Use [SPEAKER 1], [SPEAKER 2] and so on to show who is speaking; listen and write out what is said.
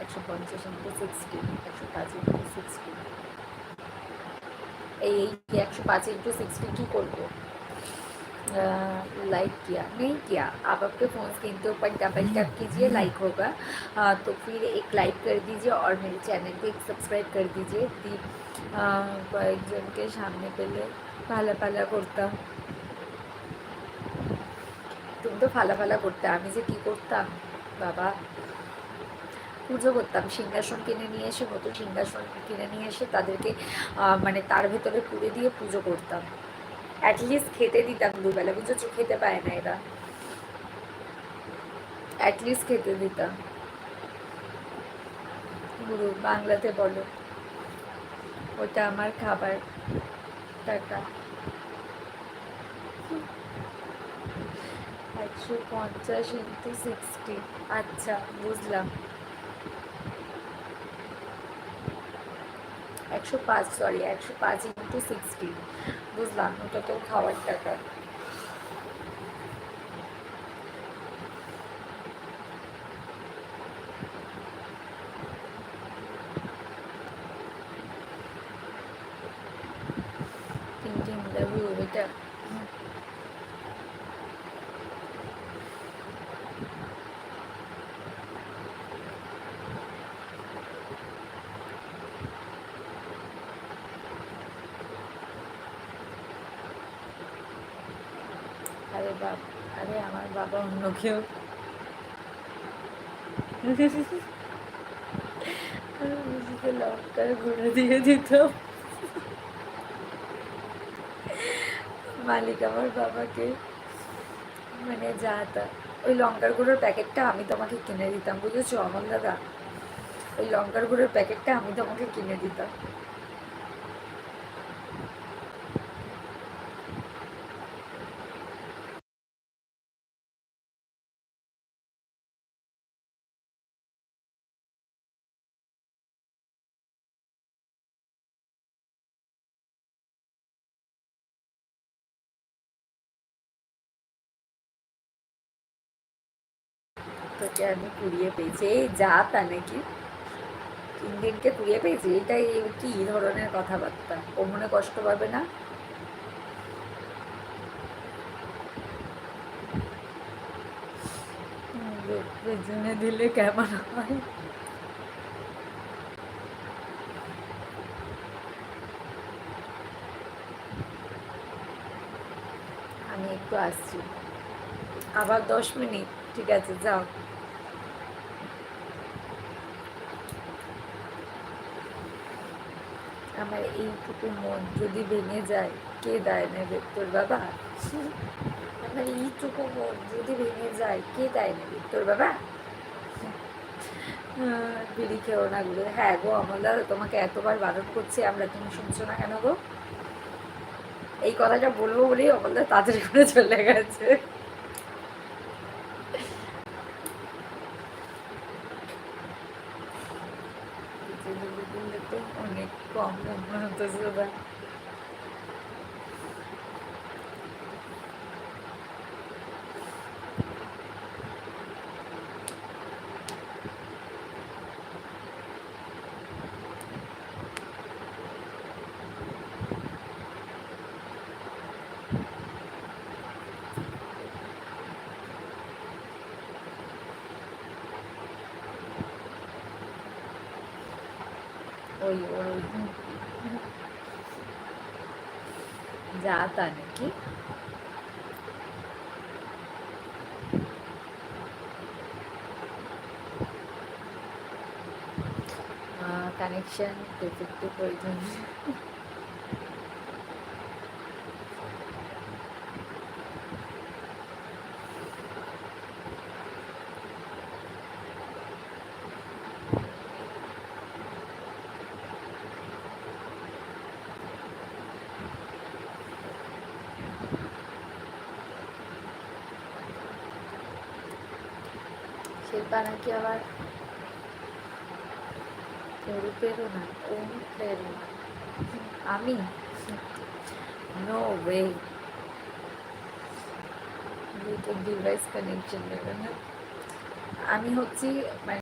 [SPEAKER 1] 150 into 60, 105 into 60। এই 105 into 60 की করবো? लाइक किया नहीं किया? आप आपके फ़ोन स्क्रीन के ऊपर डबल टैप कीजिए, लाइक होगा। तो फिर एक लाइक कर दीजिए और मेरे चैनल को एक सब्सक्राइब कर दीजिए। কয়েকজনকে সামনে পেলে ফালা ফালা করতাম। তুমি তো ফালা ফালা করতে, আমি যে কি করতাম বাবা! পুজো করতাম, সিংহাসন কিনে নিয়ে এসে, নতুন সিংহাসন কিনে নিয়ে এসে তাদেরকে মানে তার ভেতরে পুড়ে দিয়ে পুজো করতাম। অ্যাটলিস্ট খেতে দিতাম দুবেলা, বুঝেছো? খেতে পায় না এরা, অ্যাটলিস্ট খেতে দিতাম। গুরু বাংলাতে বলো, ওটা আমার খাবার টাকা। 150 ইন্টু 60, আচ্ছা বুঝলাম। 105, সরি 105 ইন্টু 60, বুঝলাম, ওটা তো খাওয়ার টাকা। এটা আরে বাবা, আরে আমার বাবা অন্য কেউ। লঙ্কার গুঁড়ো দিয়ে দিত মালিক আমার বাবাকে, মানে যা তা। ওই লঙ্কার গুঁড়োর প্যাকেটটা আমি তোমাকে কিনে দিতাম, বুঝেছো অমল দাদা? ওই লঙ্কার গুঁড়োর প্যাকেটটা আমি তোমাকে কিনে দিতাম। তোকে আমি কুড়িয়ে পেয়েছি, এই যা তা নাকি? 3 দিনকে কুড়িয়ে পেয়েছি, এটাই কি ধরনের কথাবার্তা? ও মনে কষ্ট পাবে না? পেছনে দিলে কেমন হয়? আমি একটু আসছি, আবার 10 মিনিট। ঠিক আছে, যাও। আমার এইটুকু মন যদি ভেঙে যায়, কে দায় নেবে? তোর বাবা? আমার এইটুকু মন যদি ভেঙে যায়, কে দায় নেবে? তোর বাবা? বিড়ি খেও না গুলো। হ্যাঁ গো অমলদা, তোমাকে এতবার বারণ করছি আমরা, তুমি শুনছো না কেন গো? এই কথাটা বলবো বলেই অমলদা তাড়াতাড়ি করে চলে গেছে। তো অনেক কম মনে হতেছে ভাই। ওই ওই যা তা নাকি? কানেকশন ডিফেক্টিভ প্রয়োজন। শিল্পা নাকি আবার অনুপ্রেরণা, অনুপ্রেরণা। আমি? No way. Bluetooth device connection নেবে না? আমি হচ্ছি মানে